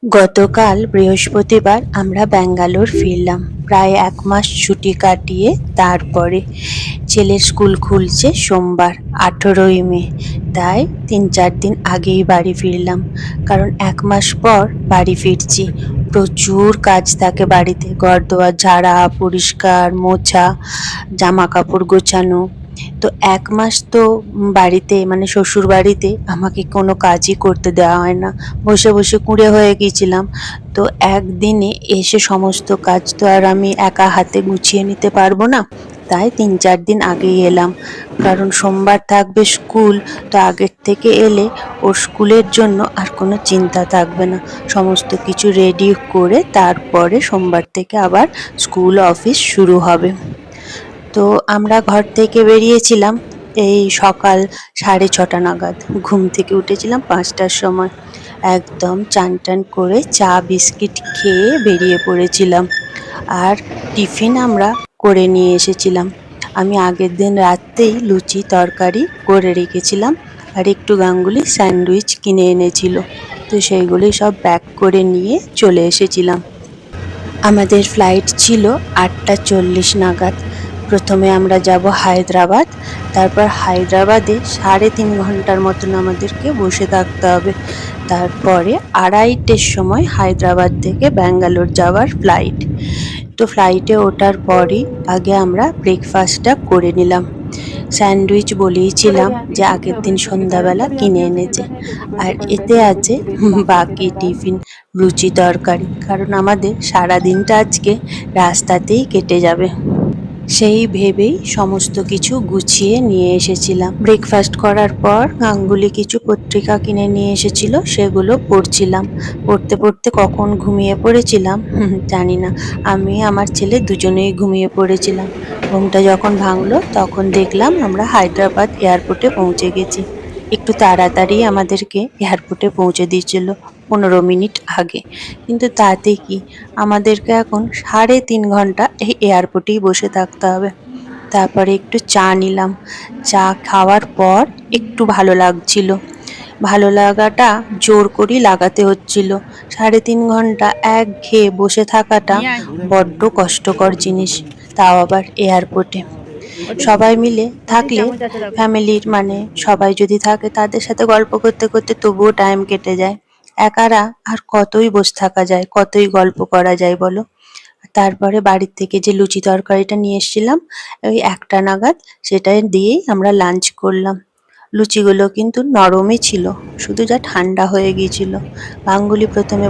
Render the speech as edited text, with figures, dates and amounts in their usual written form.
গতকাল বৃহস্পতিবার আমরা ব্যাঙ্গালোর ফিরলাম। প্রায় 1 মাস ছুটি কাটিয়ে তারপরে ছেলের স্কুল খুলছে সোমবার 18ই মে। তাই 3-4 দিন আগেই বাড়ি ফিরলাম, কারণ 1 মাস পর বাড়ি ফিরছি। প্রচুর কাজ থাকে বাড়িতে, ঘরদোর ঝাড়া, পরিষ্কার, মোছা, জামা কাপড় গোছানো। তো 1 মাস তো বাড়িতে মানে শ্বশুর বাড়িতে আমাকে কোনো কাজই করতে দেওয়া হয় না, বসে বসে কুঁড়ে হয়ে গিয়েছিলাম। তো একদিনে এসে সমস্ত কাজ তো আর আমি একা হাতে গুছিয়ে নিতে পারবো না, তাই 3-4 দিন আগেই এলাম। কারণ সোমবার থাকবে স্কুল, তো আগের থেকে এলে ওর স্কুলের জন্য আর কোনো চিন্তা থাকবে না। সমস্ত কিছু রেডি করে তারপরে সোমবার থেকে আবার স্কুল অফিস শুরু হবে। তো আমরা ঘর থেকে বেরিয়েছিলাম এই সকাল 6:30 নাগাদ। ঘুম থেকে উঠেছিলাম 5টার সময়। একদম চান টান করে চা বিস্কিট খেয়ে বেরিয়ে পড়েছিলাম। আর টিফিন আমরা করে নিয়ে এসেছিলাম। আমি আগের দিন রাতেই লুচি তরকারি করে রেখেছিলাম, আর একটু গাঙ্গুলি স্যান্ডউইচ কিনে এনেছিল, তো সেইগুলি সব প্যাক করে নিয়ে চলে এসেছিলাম। আমাদের ফ্লাইট ছিল 8:40 নাগাদ। প্রথমে আমরা যাব হায়দ্রাবাদ, তারপর হায়দ্রাবাদে 3.5 ঘন্টার মতন আমাদেরকে বসে থাকতে হবে। তারপরে 2:30টের সময় হায়দ্রাবাদ থেকে ব্যাঙ্গালোর যাওয়ার ফ্লাইট। তো ফ্লাইটে ওঠার পরই আগে আমরা ব্রেকফাস্টটা করে নিলাম। স্যান্ডউইচ বলেইছিলাম যে আগের দিন সন্ধ্যাবেলা কিনে এনেছে, আর এতে আছে বাকি টিফিন লুচি তরকারি, কারণ আমাদের সারা দিনটা আজকে রাস্তাতেই কেটে যাবে। সেই ভেবেই সমস্ত কিছু গুছিয়ে নিয়ে এসেছিলাম। ব্রেকফাস্ট করার পর গাঙ্গুলি কিছু পত্রিকা কিনে নিয়ে এসেছিল, সেগুলো পড়ছিলাম। পড়তে পড়তে কখন ঘুমিয়ে পড়েছিলাম জানি না। আমি আমার ছেলে দুজনেই ঘুমিয়ে পড়েছিলাম। ঘুমটা যখন ভাঙলো তখন দেখলাম আমরা হায়দ্রাবাদ এয়ারপোর্টে পৌঁছে গেছি। একটু তাড়াতাড়ি আমাদেরকে এয়ারপোর্টে পৌঁছে দিয়েছিল, 15 মিনিট আগে। কিন্তু তাতে কি, আমাদেরকে এখন 3.5 ঘন্টা এই এয়ারপোর্টেই বসে থাকতে হবে। তারপরে একটু চা নিলাম। চা খাওয়ার পর একটু ভালো লাগছিল। ভালো লাগাটা জোর করেই লাগাতে হচ্ছিল। 3.5 ঘন্টা একঘেয়ে বসে থাকাটা বড্ড কষ্টকর জিনিস, তাও আবার এয়ারপোর্টে। সবাই মিলে থাকলে, ফ্যামিলির মানে সবাই যদি থাকে, তাদের সাথে গল্প করতে করতে তবুও টাইম কেটে যায়। একারা আর কতই বসে থাকা যায়, কতই গল্প করা যায় বলো। তারপরে বাড়ির থেকে যে লুচি তরকারিটা নিয়ে এসেছিলাম ওই 1টা নাগাদ, সেটা দিয়েই আমরা লাঞ্চ করলাম। লুচিগুলো কিন্তু নরমই ছিল, শুধু যা ঠান্ডা হয়ে গিয়েছিল। গাঙ্গুলি প্রথমে